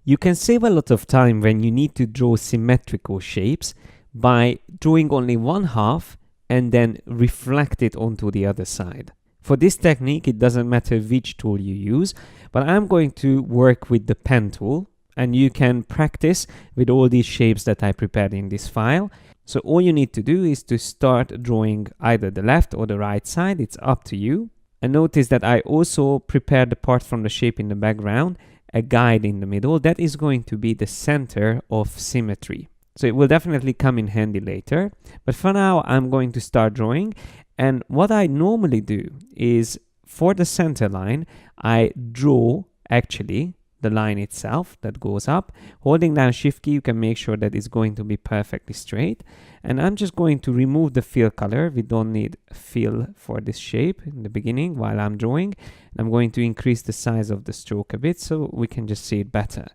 You can save a lot of time when you need to draw symmetrical shapes by drawing only one half and then reflect it onto the other side. For this technique, it doesn't matter which tool you use, but I'm going to work with the pen tool, and you can practice with all these shapes that I prepared in this file. So all you need to do is to start drawing either the left or the right side. It's up to you. And notice that I also prepared apart from the shape in the background, a guide in the middle. That is going to be the center of symmetry. So it will definitely come in handy later. But for now, I'm going to start drawing. And what I normally do is for the center line, I draw actually the line itself that goes up. Holding down Shift key, you can make sure that it's going to be perfectly straight. And I'm just going to remove the fill color. We don't need fill for this shape in the beginning while I'm drawing. I'm going to increase the size of the stroke a bit so we can just see it better.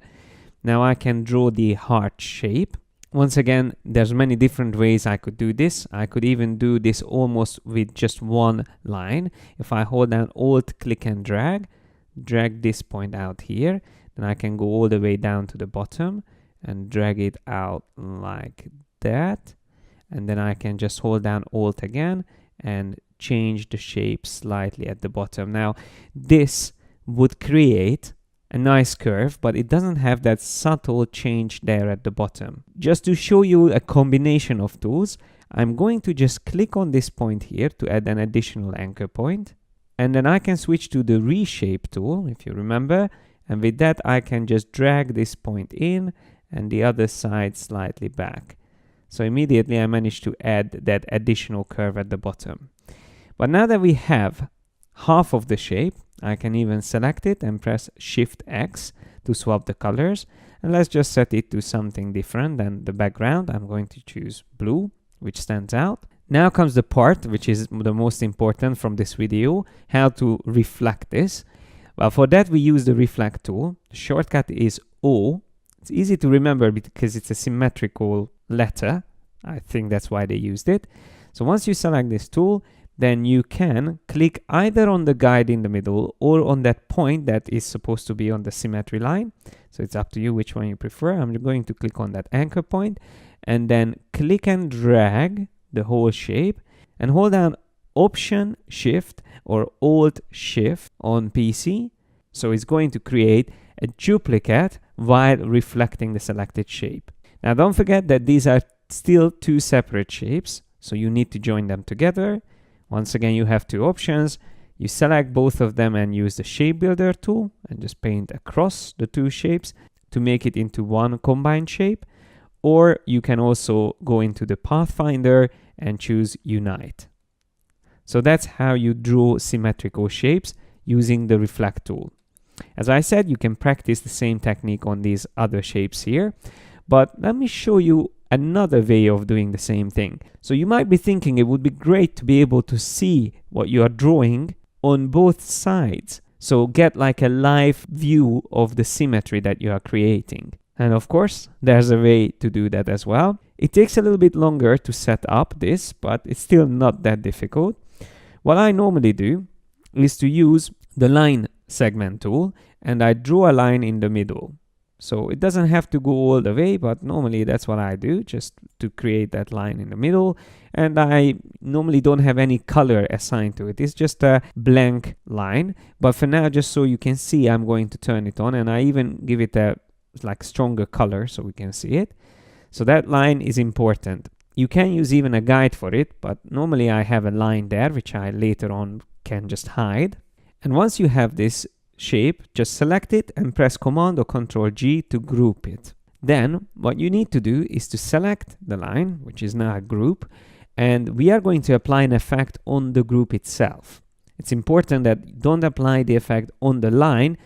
Now I can draw the heart shape. Once again, there's many different ways I could do this. I could even do this almost with just one line. If I hold down Alt, click and drag this point out here, then I can go all the way down to the bottom and drag it out like that. And then I can just hold down Alt again and change the shape slightly at the bottom. Now, this would create a nice curve, but it doesn't have that subtle change there at the bottom. Just to show you a combination of tools, I'm going to just click on this point here to add an additional anchor point. And then I can switch to the reshape tool, if you remember. And with that, I can just drag this point in and the other side slightly back. So immediately I managed to add that additional curve at the bottom. But now that we have half of the shape, I can even select it and press Shift X to swap the colors. And let's just set it to something different than the background. I'm going to choose blue, which stands out. Now comes the part which is the most important from this video, how to reflect this. Well, for that we use the reflect tool. The shortcut is O. It's easy to remember because it's a symmetrical letter. I think that's why they used it. So once you select this tool, then you can click either on the guide in the middle or on that point that is supposed to be on the symmetry line. So it's up to you which one you prefer. I'm going to click on that anchor point and then click and drag the whole shape and hold down Option Shift or Alt Shift on PC. So it's going to create a duplicate while reflecting the selected shape. Now don't forget that these are still two separate shapes, so you need to join them together. Once again, you have two options. You select both of them and use the shape builder tool and just paint across the two shapes to make it into one combined shape. Or you can also go into the Pathfinder and choose Unite. So that's how you draw symmetrical shapes using the reflect tool. As I said, you can practice the same technique on these other shapes here, but let me show you another way of doing the same thing. So you might be thinking it would be great to be able to see what you are drawing on both sides. So get like a live view of the symmetry that you are creating. And of course, there's a way to do that as well. It takes a little bit longer to set up this, but it's still not that difficult. What I normally do is to use the line segment tool, and I draw a line in the middle. So it doesn't have to go all the way, but normally that's what I do, just to create that line in the middle. And I normally don't have any color assigned to it. It's just a blank line. But for now, just so you can see, I'm going to turn it on, and I even give it a like stronger color so we can see it. So that line is important. You can use even a guide for it, but normally I have a line there, which I later on can just hide. And once you have this shape, just select it and press Command or Control G to group it. Then what you need to do is to select the line, which is now a group, and we are going to apply an effect on the group itself. It's important that you don't apply the effect on the line,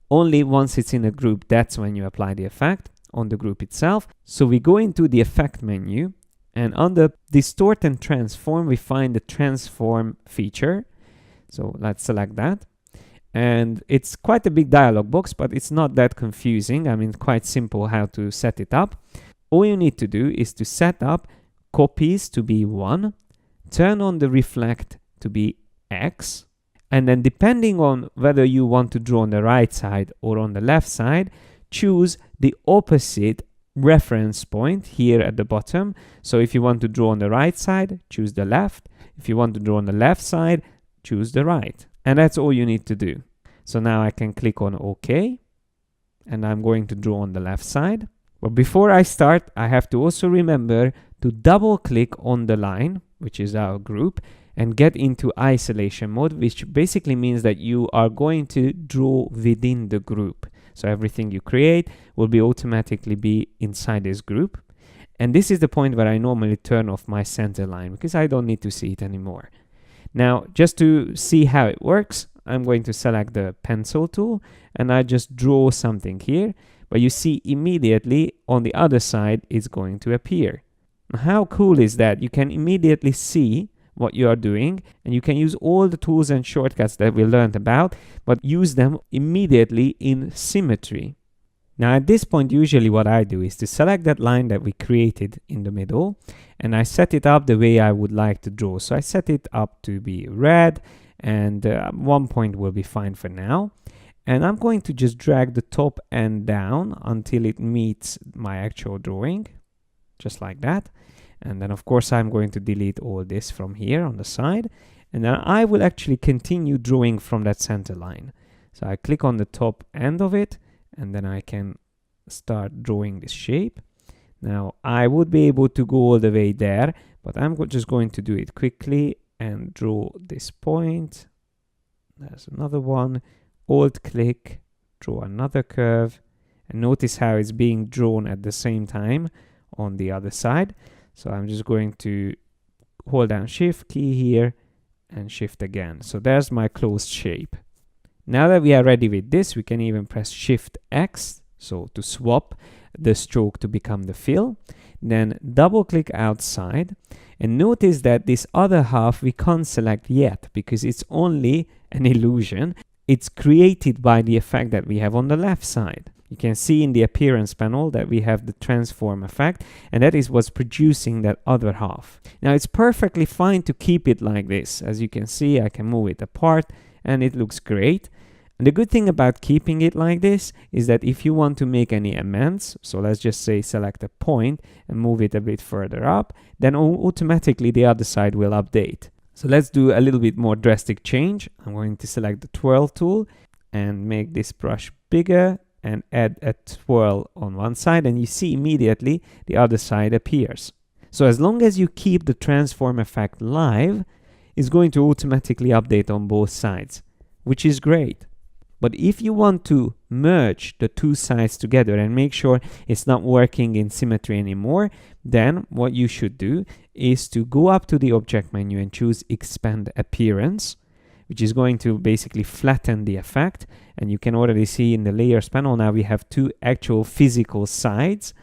only once it's in a group. That's when you apply the effect on the group itself. So we go into the Effect menu, and under Distort and Transform, we find the Transform feature. So let's select that. And it's quite a big dialog box, but it's not that confusing. I mean, quite simple how to set it up. All you need to do is to set up copies to be 1, turn on the reflect to be X, and then depending on whether you want to draw on the right side or on the left side, choose the opposite reference point here at the bottom. So if you want to draw on the right side, choose the left. If you want to draw on the left side, choose the right. And that's all you need to do. So now I can click on OK, and I'm going to draw on the left side. But before I start, I have to also remember to double click on the line, which is our group, and get into isolation mode, which basically means that you are going to draw within the group. So everything you create will be automatically be inside this group. And this is the point where I normally turn off my center line because I don't need to see it anymore. Now, just to see how it works, I'm going to select the pencil tool and I just draw something here. But you see immediately on the other side it's going to appear. Now, how cool is that? You can immediately see what you are doing, and you can use all the tools and shortcuts that we learned about, but use them immediately in symmetry. Now at this point, usually what I do is to select that line that we created in the middle, and I set it up the way I would like to draw. So I set it up to be red, and 1 point will be fine for now. And I'm going to just drag the top end down until it meets my actual drawing, just like that. And then of course I'm going to delete all this from here on the side, and then I will actually continue drawing from that center line. So I click on the top end of it, and then I can start drawing this shape. Now I would be able to go all the way there, but I'm just going to do it quickly and draw this point. There's another one. Alt click, draw another curve, and notice how it's being drawn at the same time on the other side. So I'm just going to hold down Shift key here and Shift again. So there's my closed shape. Now that we are ready with this, we can even press Shift X, so to swap the stroke to become the fill. Then double click outside, and notice that this other half we can't select yet because it's only an illusion. It's created by the effect that we have on the left side. You can see in the appearance panel that we have the transform effect, and that is what's producing that other half. Now it's perfectly fine to keep it like this. As you can see, I can move it apart and it looks great. And the good thing about keeping it like this is that if you want to make any amends, so let's just say select a point and move it a bit further up, then automatically the other side will update. So let's do a little bit more drastic change. I'm going to select the twirl tool and make this brush bigger and add a twirl on one side, and you see immediately the other side appears. So as long as you keep the transform effect live, it's going to automatically update on both sides, which is great. But if you want to merge the two sides together and make sure it's not working in symmetry anymore, then what you should do is to go up to the object menu and choose Expand Appearance, which is going to basically flatten the effect. And you can already see in the layers panel now we have two actual physical sides.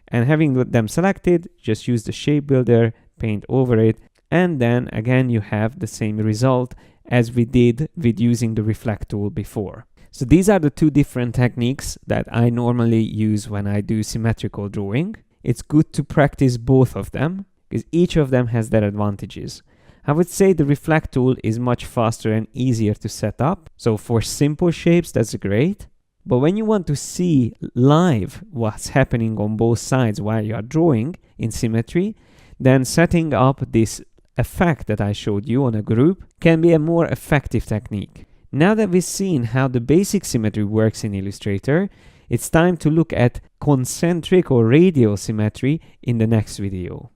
And having them selected, just use the shape builder, paint over it, and then again you have the same result as we did with using the reflect tool before. So these are the two different techniques that I normally use when I do symmetrical drawing. It's good to practice both of them because each of them has their advantages. I would say the reflect tool is much faster and easier to set up. So for simple shapes, that's great. But when you want to see live what's happening on both sides while you are drawing in symmetry, then setting up this effect that I showed you on a group can be a more effective technique. Now that we've seen how the basic symmetry works in Illustrator, it's time to look at concentric or radial symmetry in the next video.